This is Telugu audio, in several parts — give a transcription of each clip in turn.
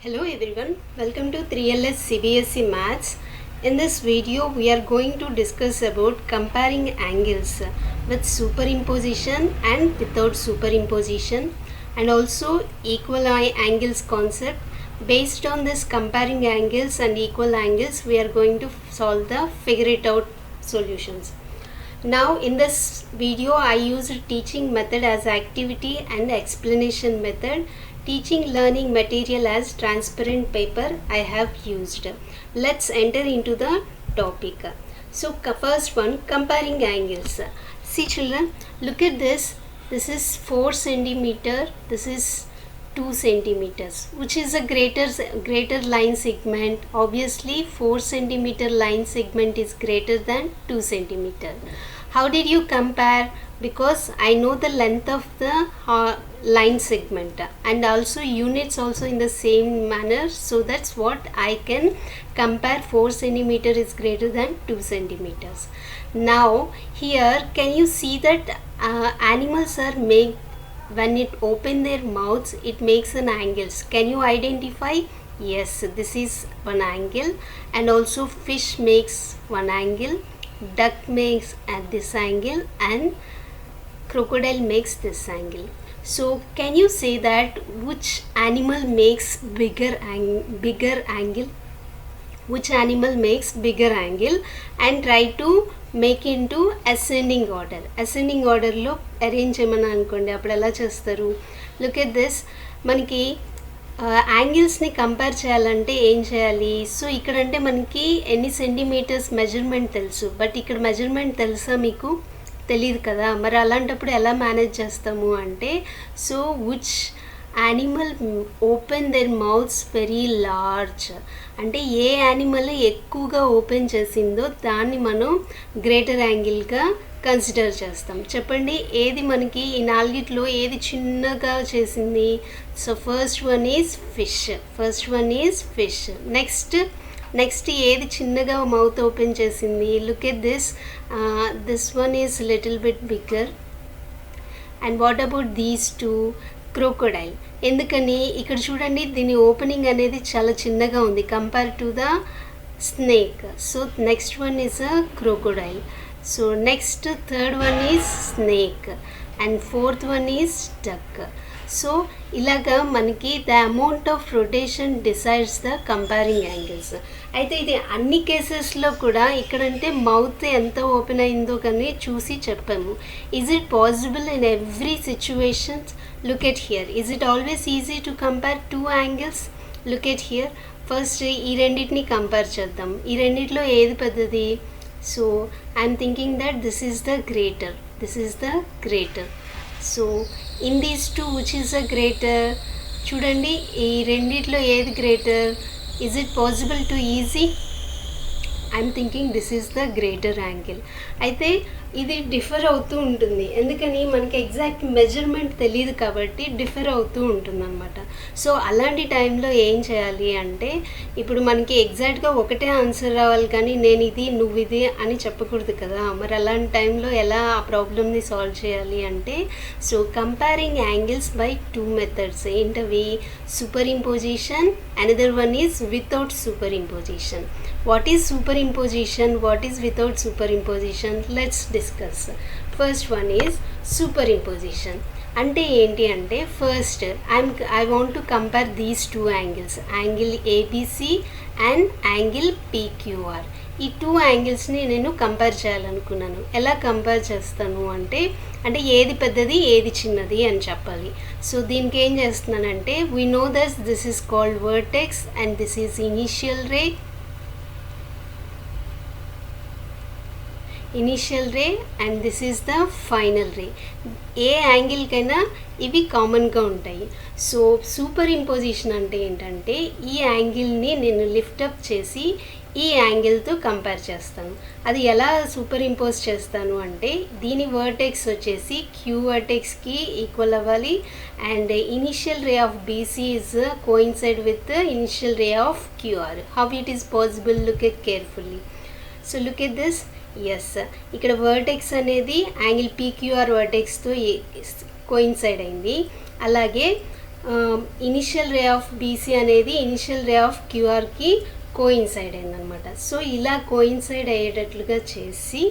Hello everyone, welcome to 3LS CBSE Maths. In this video, we are going to discuss about comparing angles with superimposition and without superimposition, and also equal angles concept. Based on this comparing angles and equal angles, we are going to solve the figure it out solutions. Now in this video, I used teaching method as activity and explanation method. Teaching learning material as transparent paper I have used. Let's enter into the topic. So first one, comparing angles. See children, look at this. This is 4 centimeter. This is 2 centimeters. Which is a greater line segment? Obviously 4 centimeter line segment is greater than 2 centimeter. How did you compare? Because I know the length of the line segment and also units also in the same manner, so that's what I can compare. 4 centimeter is greater than 2 centimeters. Now here can you see that animals are made when it open their mouths, it makes an angles. Can you identify? Yes, this is one angle, and also fish makes one angle, duck makes at this angle, and crocodile makes this angle. So can you say that which animal makes bigger angle? Which animal makes bigger angle? And try to make into ascending order. Ascending order lo arrange cheyamana anukondi appudu ela chestaru. Look at this. మనకి యాంగిల్స్ని కంపేర్ చేయాలంటే ఏం చేయాలి? సో ఇక్కడంటే మనకి ఎన్ని సెంటీమీటర్స్ మెజర్మెంట్ తెలుసు, బట్ ఇక్కడ మెజర్మెంట్ తెలుసా మీకు? తెలియదు కదా. మరి అలాంటప్పుడు ఎలా మేనేజ్ చేస్తాము అంటే, so which animal open there mouths very large, అంటే ఏ యానిమల్ ఎక్కువగా ఓపెన్ చేసిందో దాన్ని మనం గ్రేటర్ యాంగిల్గా కన్సిడర్ చేస్తాం. చెప్పండి, ఏది మనకి ఈ నాలుగిట్లో ఏది చిన్నగా చేసింది? So first one is fish. Next ఏది చిన్నగా మౌత్ ఓపెన్ చేసింది? Look at this one is little bit bigger. And what about these two? Crocodile. ఎందుకని? ఇక్కడ చూడండి, దీని ఓపెనింగ్ అనేది చాలా చిన్నగా ఉంది compare to the snake. So next one is a crocodile. So next third one is snake and fourth one is duck. So ఇలాగా మనకి the amount of rotation decides the comparing angles. అయితే ఇది అన్ని కేసెస్లో కూడా ఇక్కడంటే మౌత్ ఎంత ఓపెన్ అయిందో కానీ చూసి చెప్పాము. Is it possible in every situations? Look at here. Is it always easy to compare two angles? Look at here. First ఈ రెండింటిని కంపేర్ చేద్దాం. ఈ రెండిట్లో ఏది పెద్దది? So I'm thinking that this is the greater. So in these two which is the greater? చూడండి, ఈ రెండిట్లో ఏది greater? Is it possible to easy? I'm thinking this is the greater angle. అయితే ఇది డిఫర్ అవుతూ ఉంటుంది. ఎందుకని? మనకి ఎగ్జాక్ట్ మెజర్మెంట్ తెలియదు కాబట్టి డిఫర్ అవుతూ ఉంటుంది అనమాట. సో అలాంటి టైంలో ఏం చేయాలి అంటే, ఇప్పుడు మనకి ఎగ్జాక్ట్గా ఒకటే ఆన్సర్ రావాలి కానీ నేను ఇది నువ్వు ఇది అని చెప్పకూడదు కదా. మరి అలాంటి టైంలో ఎలా ఆ ప్రాబ్లమ్ని సాల్వ్ చేయాలి అంటే, so comparing angles by two methods. ఏంటవి? Superimposition, another one is without superimposition. What is superimposition? What is without superimposition? Let's discuss. First one is superimposition. అంటే ఏంటి అంటే, first I want to compare these two angles, angle ABC and angle PQR. ఈ టూ యాంగిల్స్ని నేను కంపేర్ చేయాలనుకున్నాను. ఎలా కంపేర్ చేస్తాను అంటే ఏది పెద్దది ఏది చిన్నది అని చెప్పాలి. సో దీనికి ఏం చేస్తున్నానంటే, we know that this is called vertex and this is initial ray and this is the final ray. ఏ యాంగిల్కైనా ఇవి కామన్గా ఉంటాయి. సో సూపర్ ఇంపోజిషన్ అంటే ఏంటంటే, ఈ యాంగిల్ని నేను లిఫ్టప్ చేసి ఈ యాంగిల్తో కంపేర్ చేస్తాను. అది ఎలా సూపర్ ఇంపోజ్ చేస్తాను అంటే, దీని వర్టెక్స్ వచ్చేసి క్యూ వర్టెక్స్కి ఈక్వల్ అవ్వాలి, and initial ray of BC is coincide with initial ray of QR. How it is possible? Look at carefully. So look at this. Yes, ఇక్కడ వర్టెక్స్ అనేది యాంగిల్ పీక్యూఆర్ వర్టెక్స్తో కోయిన్సైడ్ అయింది. అలాగే ఇనిషియల్ రే ఆఫ్ బీసీ అనేది ఇనిషియల్ రే ఆఫ్ క్యూఆర్కి కోయిన్సైడ్ అయిందనమాట. సో ఇలా కోయిన్సైడ్ అయ్యేటట్లుగా చేసి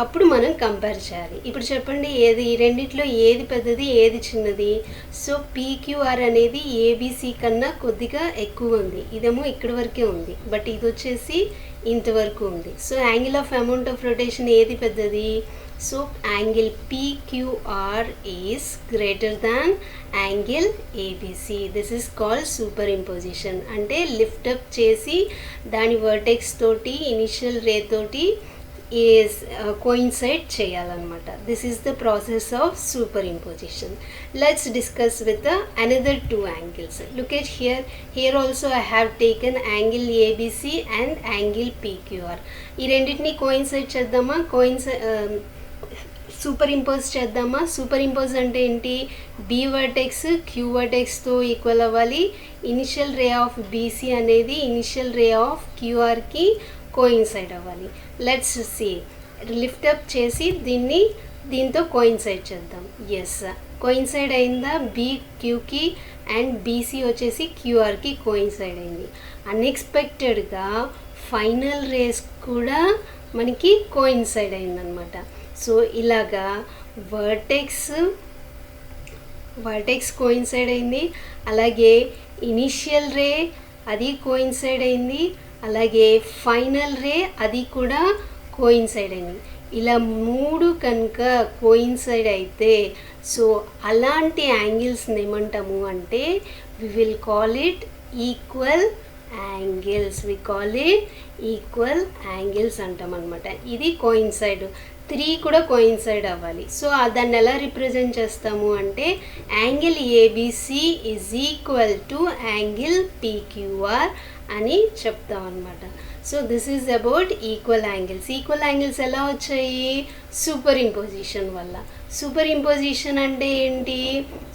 అప్పుడు మనం కంపేర్ చేయాలి. ఇప్పుడు చెప్పండి, ఏది ఈ రెండిట్లో ఏది పెద్దది, ఏది చిన్నది? సో పీక్యూఆర్ అనేది ఏబీసీ కన్నా కొద్దిగా ఎక్కువ ఉంది. ఇదేమో ఇక్కడి వరకే ఉంది, బట్ ఇది వచ్చేసి ఇంతవరకు ఉంది. So angle of amount of rotation ఏది పెద్దది? So angle PQR is greater than angle ABC. This is called super imposition. అంటే లిఫ్ట్ అప్ చేసి దాని వర్టెక్స్ తోటి ఇనిషియల్ రే తోటి is coincide చేయాలన్నమాట. This is the process of super imposition. Let's discuss with another two angles. Look at here. Here also I have taken angle ABC and angle PQR. ఈ రెండింటిని కోయిన్సైడ్ చేద్దామా? సూపర్ ఇంపోజ్ చేద్దామా? సూపర్ ఇంపోజ్ అంటే ఏంటి? బి వర్టెక్స్ క్యూ వర్టెక్స్తో ఈక్వల్ అవ్వాలి. ఇనిషియల్ రే ఆఫ్ బీసీ అనేది ఇనిషియల్ రే ఆఫ్ క్యూఆర్కి కోయిన్సైడ్ అవ్వాలి. Let's see. లిఫ్ట్ అప్ చేసి దీంతో కోయిన్సైడ్ చేద్దాం. ఎస్, కోయిన్సైడ్ అయిందా? బి క్యూకి అండ్ బీసీ వచ్చేసి క్యూఆర్కి కోయిన్సైడ్ అయింది. అన్ఎక్స్పెక్టెడ్గా ఫైనల్ రేస్ కూడా మనకి కోయిన్సైడ్ అయిందనమాట. సో ఇలాగా వర్టెక్స్ కోయిన్సైడ్ అయింది, అలాగే ఇనిషియల్ రే అది కోయిన్సైడ్ అయింది, అలాగే ఫైనల్ రే అది కూడా కోయిన్సైడ్ అయింది. ఇలా మూడు కనుక కోయిన్సైడ్ అయితే సో అలాంటి యాంగిల్స్ని ఏమంటాము అంటే we will call it equal angles. We call it equal angles అంటాం అనమాట. ఇది కోయిన్సైడ్. 3 కూడా కోయిన్సైడ్ అవ్వాలి. సో దాన్ని ఎలా రిప్రజెంట్ చేస్తాము అంటే angle ABC is equal to angle PQR అని చెప్తాం అనమాట. So this is about equal angles. Equal angles ఎలా వచ్చాయి? సూపర్ ఇంపోజిషన్ వల్ల. సూపర్ ఇంపోజిషన్ అంటే ఏంటి?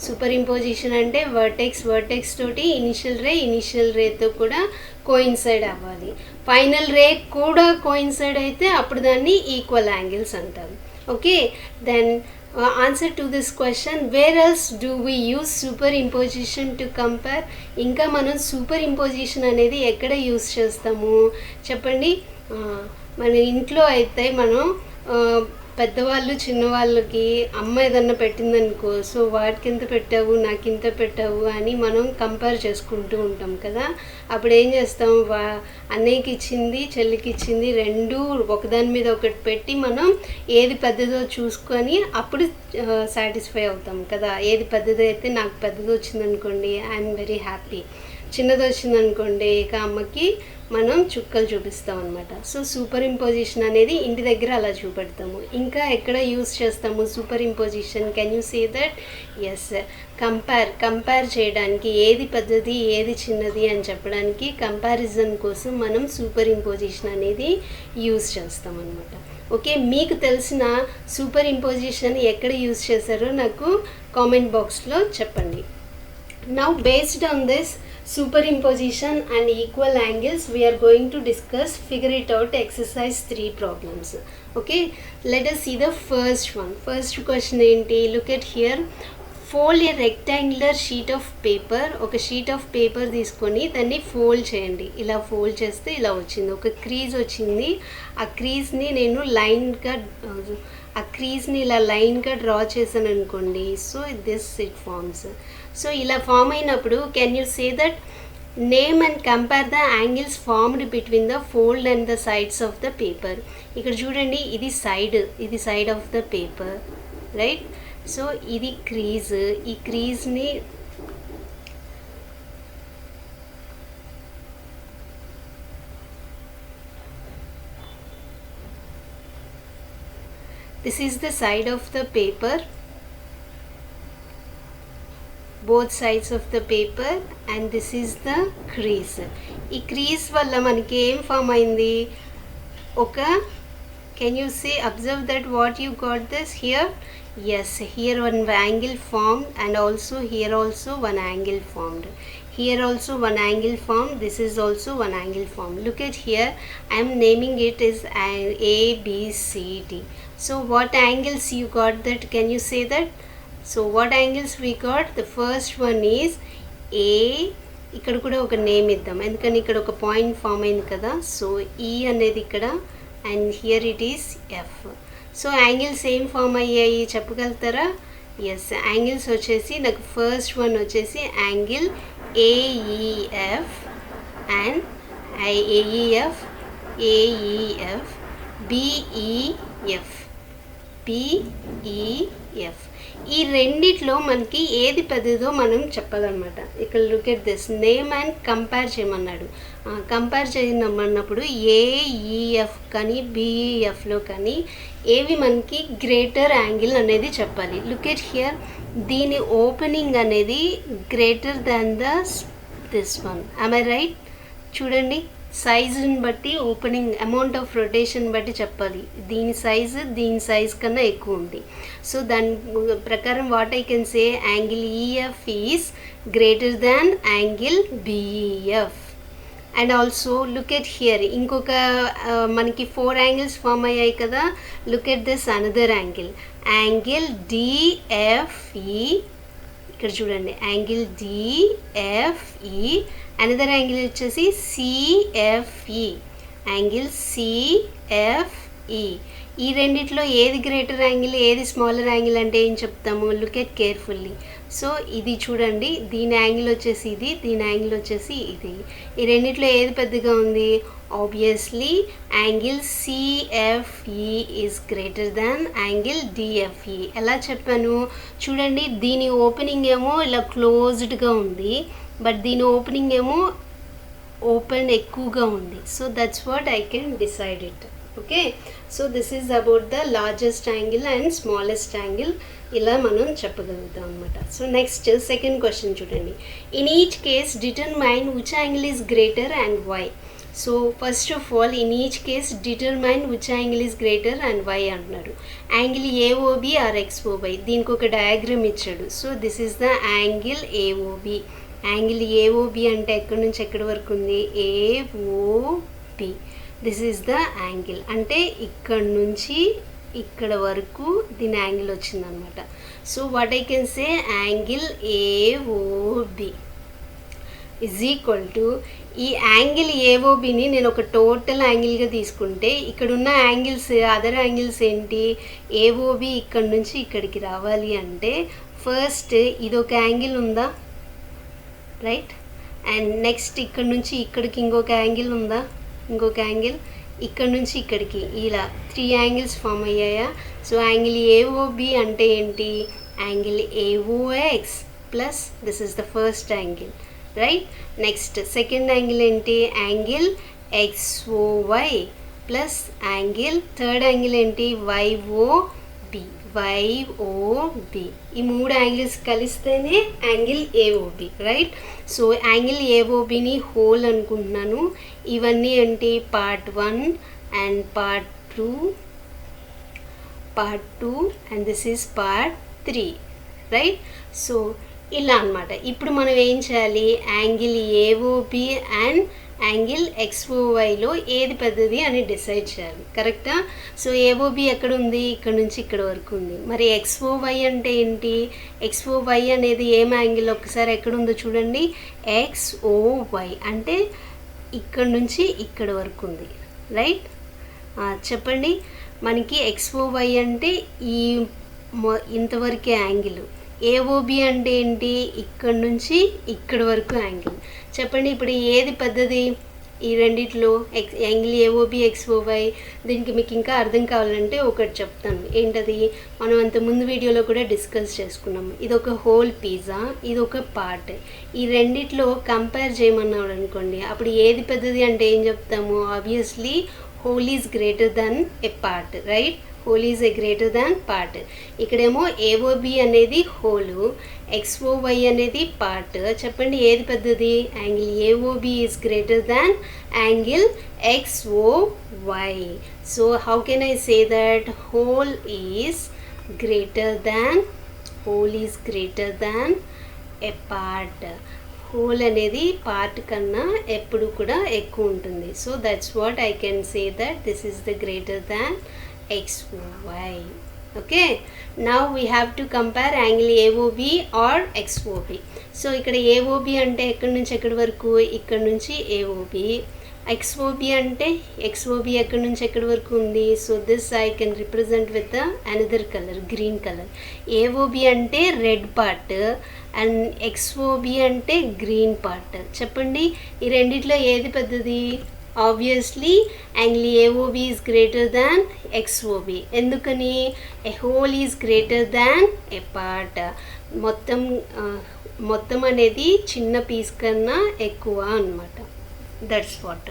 సూపర్ ఇంపోజిషన్ అంటే వర్టెక్స్ తోటి ఇనిషియల్ రేతో కూడా కోయిన్సైడ్ అవ్వాలి. ఫైనల్ రే కూడా కోయిన్సైడ్ అయితే అప్పుడు దాన్ని ఈక్వల్ యాంగిల్స్ అంటారు. Okay, then answer to this question, where else do we use superimposition to compare? ఇంకా మనం సూపర్ ఇంపోజిషన్ అనేది ఎక్కడ యూజ్ చేస్తాము చెప్పండి? మన ఇంట్లో అయితే మనం పెద్దవాళ్ళు చిన్నవాళ్ళకి అమ్మ ఏదన్నా పెట్టిందనుకో, సో వాడికి ఎంత పెట్టావు నాకు ఇంత పెట్టావు అని మనం కంపేర్ చేసుకుంటూ ఉంటాం కదా. అప్పుడు ఏం చేస్తాం? అన్నయ్యకి ఇచ్చింది చెల్లికి ఇచ్చింది రెండు ఒకదాని మీద ఒకటి పెట్టి మనం ఏది పెద్దదో చూసుకొని అప్పుడు సాటిస్ఫై అవుతాం కదా. ఏది పెద్దది అయితే నాకు పెద్దది వచ్చిందనుకోండి, ఐఎమ్ వెరీ హ్యాపీ. చిన్నది వచ్చిందనుకోండి ఇక అమ్మకి మనం చుక్కలు చూపిస్తాం అనమాట. సో సూపర్ ఇంపోజిషన్ అనేది ఇంటి దగ్గర అలా చూపెడతాము. ఇంకా ఎక్కడ యూస్ చేస్తాము superimposition? Can you say that? Yes, compare చేయడానికి ఏది పెద్దది ఏది చిన్నది అని చెప్పడానికి కంపారిజన్ కోసం మనం సూపర్ ఇంపోజిషన్ అనేది యూస్ చేస్తాం అనమాట. ఓకే, మీకు తెలిసిన సూపర్ ఇంపోజిషన్ ఎక్కడ యూస్ చేశారో నాకు కామెంట్ బాక్స్లో చెప్పండి. Now based on this superimposition and equal angles, we are going to discuss figure it out exercise 3 problems. Okay, let us see the first one. First question enti, look at here. Fold a rectangular sheet of paper. ఒక షీట్ ఆఫ్ పేపర్ తీసుకొని దాన్ని ఫోల్డ్ చేయండి. ఇలా ఫోల్డ్ చేస్తే ఇలా వచ్చింది, ఒక క్రీజ్ వచ్చింది. ఆ క్రీజ్ని నేను ఇలా లైన్గా డ్రా చేశాను అనుకోండి. So this it forms. So ఇలా ఫామ్ అయినప్పుడు can you say that name and compare the angles formed between the fold and the sides of the paper. ఇక్కడ చూడండి, ఇది side of the paper, right? So ఇది క్రీజ్. ఈ క్రీజ్ని this is the side of the paper, both sides of the paper, and this is the crease. ఈ క్రీజ్ వల్ల మనకి ఏం ఫామ్ అయింది? ఒక can you say observe that what you got this here? Yes, here one angle formed and also here also one angle formed. Here also one angle formed. This is also one angle formed. Look at here, I am naming it as A, B, C, D. So what angles you got that? Can you say that? So what angles we got? The first one is ఏ, ఇక్కడ కూడా ఒక నేమ్ ఇద్దాం ఎందుకని ఇక్కడ ఒక పాయింట్ ఫామ్ అయింది కదా. సో ఈ అనేది ఇక్కడ and here it is F. So angles ఏం ఫామ్ అయ్యాయి చెప్పగలుగుతారా? ఎస్, యాంగిల్స్ వచ్చేసి నాకు ఫస్ట్ వన్ వచ్చేసి angle AEF and AEF, AEF, BEF, BEF. ఈ రెండిట్లో మనకి ఏది పెద్దదో మనం చెప్పాలన్నమాట. ఇక్కడ look at this, name and compare చేయమన్నాడు. కంపేర్ చేయమన్నప్పుడు ఏఈఎఫ్ కానీ బిఈఎఫ్లో కానీ ఏవి మనకి గ్రేటర్ యాంగిల్ అనేది చెప్పాలి. లుక్ ఎట్ హియర్, దీని ఓపెనింగ్ అనేది greater than this one. Am I right? చూడండి, సైజుని బట్టి ఓపెనింగ్ అమౌంట్ ఆఫ్ రొటేషన్ బట్టి చెప్పాలి. దీని సైజ్ కన్నా ఎక్కువ ఉంది. సో దాని ప్రకారం what I can say, angle EF is greater than angle BEF. And also look at here, ఇంకొక మనకి 4 యాంగిల్స్ ఫామ్ అయ్యాయి కదా. Look at this another angle, angle DFE. ఇక్కడ చూడండి, యాంగిల్ డిఎఫ్ఈ. అనదర్ యాంగిల్ వచ్చేసి సిఎఫ్ఈ, యాంగిల్ సిఎఫ్ఈ. ఈ రెండిట్లో ఏది గ్రేటర్ యాంగిల్, ఏది స్మాలర్ యాంగిల్ అంటే ఏం చెప్తాము? Look at carefully. సో ఇది చూడండి, దీని యాంగిల్ వచ్చేసి ఇది, దీని యాంగిల్ వచ్చేసి ఇది. ఈ రెండిట్లో ఏది పెద్దగా ఉంది? Obviously angle CFE is greater than angle DFE. ఎలా చెప్పాను చూడండి, దీని ఓపెనింగ్ ఏమో ఇలా క్లోజ్డ్గా ఉంది, బట్ దీని ఓపెనింగ్ ఏమో ఓపెన్ ఎక్కువగా ఉంది. So that's what I can decide it. Okay, so this is about the largest angle and smallest angle. ఇలా మనం చెప్పగలుగుతాం అనమాట. సో నెక్స్ట్ సెకండ్ క్వశ్చన్ చూడండి, in each case determine which angle is greater and why. So first of all in each case determine which angle is greater and why అంటున్నారు. యాంగిల్ ఏఓబి ఆర్ ఎక్స్ఓబై, దీనికి ఒక డయాగ్రామ్ ఇచ్చాడు. So this is the angle AOB. Angle AOB అంటే ఎక్కడి నుంచి ఎక్కడి వరకు ఉంది? AOB. This is the angle, అంటే ఇక్కడ నుంచి ఇక్కడ వరకు దీని యాంగిల్ వచ్చిందనమాట. So what I can say, angle AOB is equal to, ఈ యాంగిల్ ఏఓబిని నేను ఒక టోటల్ యాంగిల్గా తీసుకుంటే ఇక్కడ ఉన్న యాంగిల్స్, అదర్ యాంగిల్స్ ఏంటి? ఏఓబి ఇక్కడ నుంచి ఇక్కడికి రావాలి అంటే ఫస్ట్ ఇదొక యాంగిల్ ఉందా, రైట్? అండ్ నెక్స్ట్ ఇక్కడ నుంచి ఇక్కడికి ఇంకొక యాంగిల్ ఉందా, ఇంకొక యాంగిల్, ఇక్కడ నుంచి ఇక్కడికి, ఇలా 3 యాంగిల్స్ ఫామ్ అయ్యాయా? సో యాంగిల్ ఏఓబి అంటే ఏంటి? Angle AOX plus this is the first angle, right? Next second angle ఏంటి? Angle XOY plus angle, third angle ఏంటి? YOB, YOB. ఈ 3 యాంగిల్స్ కలిస్తేనే angle AOB, right? So angle ఏఓబిని హోల్ అనుకుంటున్నాను. ఇవన్నీ ఏంటి? Part 1 and part 2 and this is part 3, right? So ఇలా అనమాట. ఇప్పుడు మనం ఏం చేయాలి? యాంగిల్ ఏఓబి అండ్ యాంగిల్ ఎక్స్ఓవైలో ఏది పెద్దది అని డిసైడ్ చేయాలి, కరెక్టా? సో ఏఓబి ఎక్కడ ఉంది? ఇక్కడ నుంచి ఇక్కడ వరకు ఉంది. మరి ఎక్స్ఓవై అంటే ఏంటి? ఎక్స్ఓవై అనేది ఏం యాంగిల్? ఒకసారి ఎక్కడ ఉందో చూడండి. ఎక్స్ఓవై అంటే ఇక్కడ నుంచి ఇక్కడ వరకు ఉంది, రైట్? చెప్పండి, మనకి ఎక్స్ఓవై అంటే ఈ ఇంతవరకే యాంగిల్. ఏఓబి అంటే ఏంటి? ఇక్కడ నుంచి ఇక్కడ వరకు యాంగిల్. చెప్పండి, ఇప్పుడు ఏది పెద్దది ఈ రెండిట్లో? Angle AOB XOY. దీనికి మీకు ఇంకా అర్థం కావాలంటే ఒకటి చెప్తాను. ఏంటది? మనం అంత ముందు వీడియోలో కూడా డిస్కస్ చేసుకున్నాము. ఇది ఒక హోల్ పిజ్జా, ఇది ఒక పార్ట్. ఈ రెండిట్లో కంపేర్ చేయమన్నాడు అనుకోండి, అప్పుడు ఏది పెద్దది అంటే ఏం చెప్తాము? Obviously whole is greater then a part, right? Whole is a greater than part. ఇక్కడేమో ఏఓబి అనేది హోలు, ఎక్స్ఓవై అనేది పార్ట్. చెప్పండి ఏది పెద్దది? Angle AOB is greater than angle XOY. So how can I say that whole is greater than a part. Whole అనేది పార్ట్ కన్నా ఎప్పుడు కూడా ఎక్కువ ఉంటుంది. So that's what I can say that this is the greater than XY. Okay, now we have to compare angle AOB or XOB. So ఇక్కడ ఏఓబి అంటే ఎక్కడి నుంచి ఎక్కడి వరకు, ఇక్కడ నుంచి ఏఓబి. ఎక్స్ఓబి అంటే ఎక్స్ఓబి ఎక్కడి నుంచి ఎక్కడి వరకు ఉంది. So this I can represent with another colour, green colour. AOB అంటే రెడ్ పార్ట్ అండ్ ఎక్స్ఓబి అంటే గ్రీన్ పార్ట్. చెప్పండి, ఈ రెండిట్లో ఏది పెద్దది? Obviously angle AOB is greater than XOB. ఎందుకని? A whole is greater than a part. మొత్తం అనేది చిన్న పీస్ కన్నా ఎక్కువ అన్నమాట. That's what.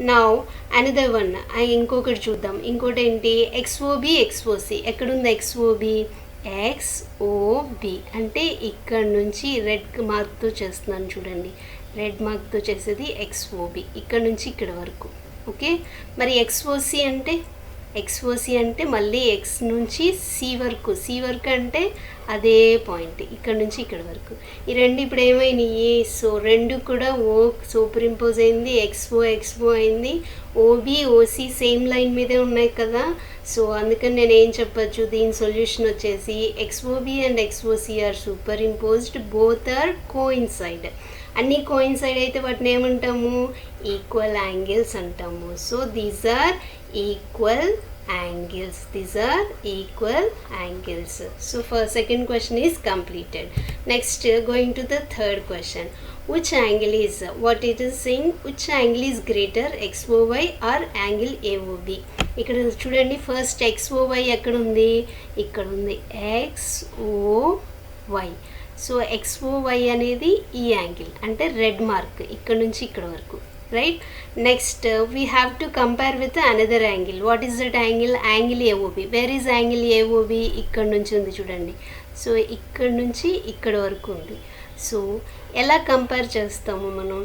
Now another one, ఇంకొకటి చూద్దాం. ఇంకోటి ఏంటి? ఎక్స్ఓబి ఎక్స్ఓసి. ఎక్కడుంది ఎక్స్ఓబి? ఎక్స్ఓబి అంటే ఇక్కడ నుంచి రెడ్ మార్క్తో చేస్తున్నాను చూడండి, రెడ్ మార్క్తో చేసేది ఎక్స్ఓబి, ఇక్కడ నుంచి ఇక్కడ వరకు. ఓకే, మరి ఎక్స్ఓసి అంటే మళ్ళీ ఎక్స్ నుంచి సి వరకు అంటే అదే పాయింట్, ఇక్కడ నుంచి ఇక్కడ వరకు. ఈ రెండు ఇప్పుడు ఏమైనాయి? సో రెండు కూడా ఓ సూపర్ ఇంపోజ్ అయింది, ఎక్స్ఓ అయింది, ఓబి ఓసి సేమ్ లైన్ మీదే ఉన్నాయి కదా. సో అందుకని నేను ఏం చెప్పచ్చు, దీని సొల్యూషన్ వచ్చేసి XOB and XOC are superimposed, both are coincide. అన్నీ కోయిన్సైడ్ అయితే వాటిని ఏమంటాము? ఈక్వల్ యాంగిల్స్ అంటాము. So these are equal angles. These are equal angles. So for second question is completed. Next going to the third question. Which angle is, what it is saying, which angle is greater, XOY or angle AOB? ఇక్కడ చూడండి, ఫస్ట్ XOY ఎక్కడ ఉంది? ఇక్కడ ఉంది XOY. సో XOY అనేది ఈ యాంగిల్ అంటే రెడ్ మార్క్ ఇక్కడ నుంచి ఇక్కడ వరకు, right? Next we have to compare with another angle. What is that angle? Angle AOB. Where is angle AOB? ఇక్కడ నుంచి ఉంది చూడండి. సో ఇక్కడ నుంచి ఇక్కడ వరకు ఉంది. సో ఎలా కంపేర్ చేస్తాము మనం?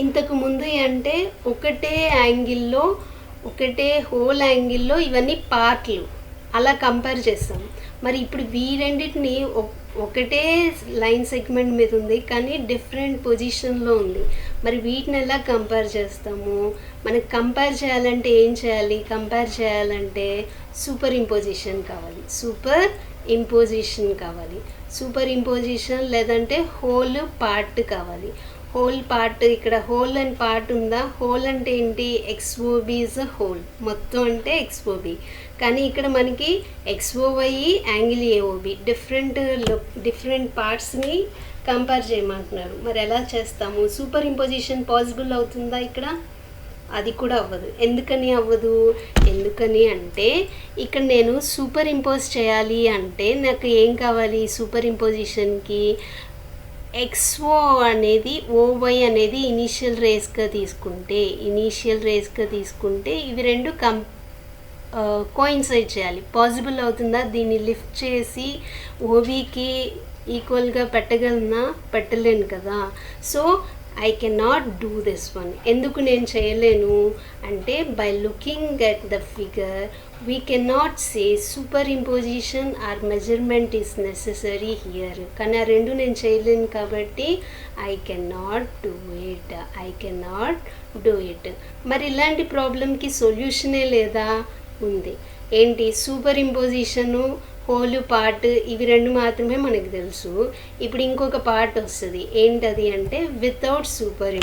ఇంతకు ముందు అంటే ఒకటే యాంగిల్లో, ఒకటే హోల్ యాంగిల్లో ఇవన్నీ పార్ట్లు అలా కంపేర్ చేస్తాము. మరి ఇప్పుడు వీరెండింటిని ఒకటే లైన్ సెగ్మెంట్ మీద ఉంది కానీ డిఫరెంట్ పొజిషన్లో ఉంది. మరి వీటిని ఎలా కంపేర్ చేస్తాము? మనకు కంపేర్ చేయాలంటే ఏం చేయాలి? కంపేర్ చేయాలంటే సూపర్ ఇంపోజిషన్ కావాలి. సూపర్ ఇంపోజిషన్ లేదంటే హోల్ పార్ట్ కావాలి. హోల్ పార్ట్, ఇక్కడ హోల్ అండ్ పార్ట్ ఉందా? హోల్ అంటే ఏంటి? ఎక్స్ఓబి ఇస్ అ హోల్, మొత్తం అంటే ఎక్స్ఓబి. కానీ ఇక్కడ మనకి ఎక్స్ఓవై యాంగిల్ ఏఓబి డిఫరెంట్ పార్ట్స్ని కంపేర్ చేయమంటున్నారు. మరి ఎలా చేస్తాము? సూపర్ ఇంపోజిషన్ పాసిబుల్ అవుతుందా ఇక్కడ? అది కూడా అవ్వదు. ఎందుకని అవ్వదు? ఎందుకని అంటే ఇక్కడ నేను సూపర్ ఇంపోజ్ చేయాలి అంటే నాకు ఏం కావాలి? సూపర్ ఇంపోజిషన్కి ఎక్స్ఓ అనేది ఓవై అనేది ఇనీషియల్ రేస్గా తీసుకుంటే ఇవి రెండు కోయిన్సైడ్ చేయాలి. పాసిబుల్ అవుతుందా? దీన్ని లిఫ్ట్ చేసి ఓబీకి ఈక్వల్గా పెట్టలేను కదా. So I can not do this one. ఎందుకు నేను చేయలేను అంటే by looking at the figure we can not say superimposition or measurement is necessary here. కానీ ఆ రెండు నేను చేయలేను కాబట్టి I can not do it. మరి ఇలాంటి ప్రాబ్లంకి సొల్యూషనే లేదా? ఉంది. ఏంటి? సూపర్ ఇంపోజిషను, హోల్ పార్ట్, ఇవి రెండు మాత్రమే మనకు తెలుసు. ఇప్పుడు ఇంకొక పార్ట్ వస్తుంది. ఏంటది అంటే వితౌట్ సూపర్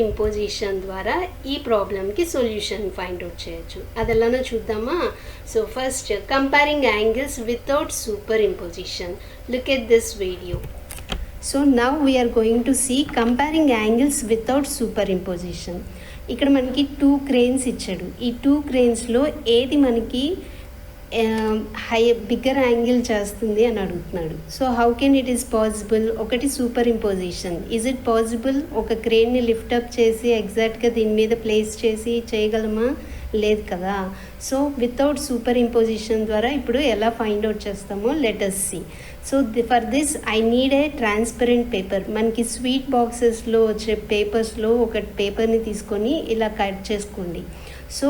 ఇంపోజిషన్ ద్వారా ఈ ప్రాబ్లంకి సొల్యూషన్ ఫైండ్ అవుట్ చేయొచ్చు. అది ఎలానో చూద్దామా? So first comparing angles without superimposition. Look at this video. So now we're going to see comparing angles without superimposition. ఇక్కడ మనకి 2 క్రేన్స్ ఇచ్చాడు. ఈ 2 క్రేన్స్లో ఏది మనకి బిగ్గర్ యాంగిల్ చేస్తుంది అని అడుగుతున్నాడు. So how can it is possible? ఒకటి superimposition. Is it possible? ఒక క్రేన్ని లిఫ్టప్ చేసి ఎగ్జాక్ట్గా దీని మీద ప్లేస్ చేసి చేయగలమా? లేదు కదా. సో వితౌట్ సూపర్ ఇంపోజిషన్ ద్వారా ఇప్పుడు ఎలా ఫైండ్ అవుట్ చేస్తామో let us see. So for this I need a transparent paper. మనకి స్వీట్ బాక్సెస్లో వచ్చే పేపర్స్లో ఒక పేపర్ని తీసుకొని ఇలా కట్ చేసుకోండి. సో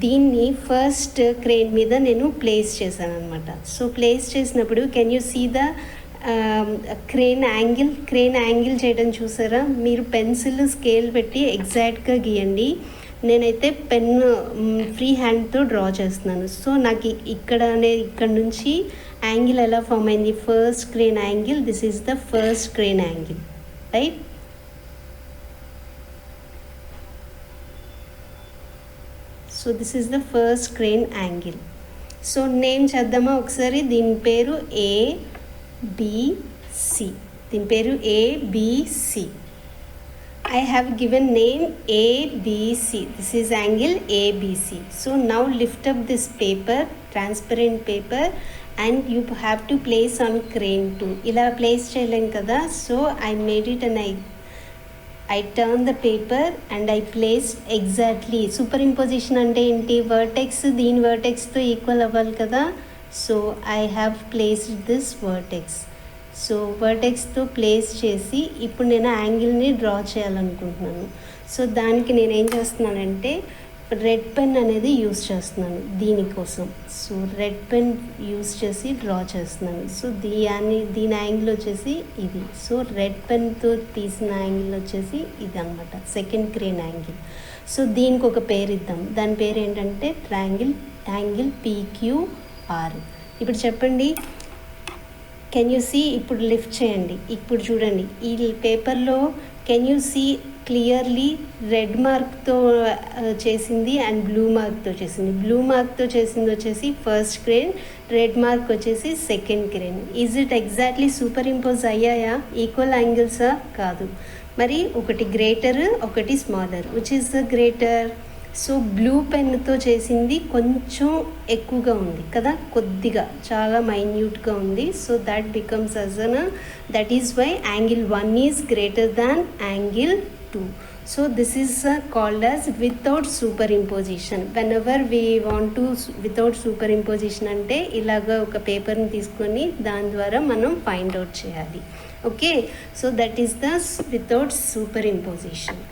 దీన్ని ఫస్ట్ క్రేన్ మీద నేను ప్లేస్ చేశాను అనమాట. సో ప్లేస్ చేసినప్పుడు can you see the crane angle చేయడం చూసారా? మీరు పెన్సిల్ స్కేల్ పెట్టి ఎగ్జాక్ట్గా గీయండి. నేనైతే పెన్ ఫ్రీ హ్యాండ్తో డ్రా చేస్తున్నాను. సో నాకు ఇక్కడ నుంచి యాంగిల్ ఎలా ఫామ్ అయింది, first crane angle, this is the first crane angle, right. So this is the first crane angle. So name చేద్దామా ఒకసారి, దీని పేరు ABC, దీని పేరు ABC. I have given name ABC. This is angle ABC. So now lift up this paper, transparent paper, and you have to place on crane too. ఇలా place చేయలేం కదా, so I made it and I turned the paper and I placed exactly. Superimposition అంటే ఏంటి, vertex దీని vertexతో ఈక్వల్ అవ్వాలి కదా, so I have placed this vertex. So వర్టెక్స్తో ప్లేస్ చేసి ఇప్పుడు నేను యాంగిల్ని డ్రా చేయాలనుకుంటున్నాను. సో దానికి నేను ఏం చేస్తున్నానంటే రెడ్ పెన్ అనేది యూస్ చేస్తున్నాను దీనికోసం. సో రెడ్ పెన్ యూస్ చేసి డ్రా చేస్తున్నాను. సో దీని యాంగిల్ వచ్చేసి ఇది. సో రెడ్ పెన్తో తీసిన యాంగిల్ వచ్చేసి ఇది అనమాట, సెకండ్ క్రేన్ యాంగిల్. సో దీనికి ఒక పేరు ఇద్దాం, దాని పేరు ఏంటంటే యాంగిల్ PQR. ఇప్పుడు చెప్పండి, కెన్ యూ సీ, ఇప్పుడు లిఫ్ట్ చేయండి, ఇప్పుడు చూడండి ఈ పేపర్లో can you see clearly red మార్క్తో చేసింది అండ్ బ్లూ మార్క్తో చేసింది. బ్లూ మార్క్తో చేసింది వచ్చేసి ఫస్ట్ క్రేన్, రెడ్ మార్క్ వచ్చేసి second crane. Is it exactly superimpose అయ్యాయా, ఈక్వల్ యాంగిల్సా? కాదు. మరి ఒకటి గ్రేటర్ ఒకటి smaller, which is the greater? So blue పెన్తో చేసింది కొంచెం ఎక్కువగా ఉంది కదా, కొద్దిగా చాలా మైన్యూట్గా ఉంది. So that becomes that is why angle 1 is greater than angle 2. So this is called as without superimposition. Whenever we want to without superimposition అంటే ఇలాగ ఒక పేపర్ని తీసుకొని దాని ద్వారా మనం ఫైండ్ అవుట్ చేయాలి. Okay, so that is the without super imposition.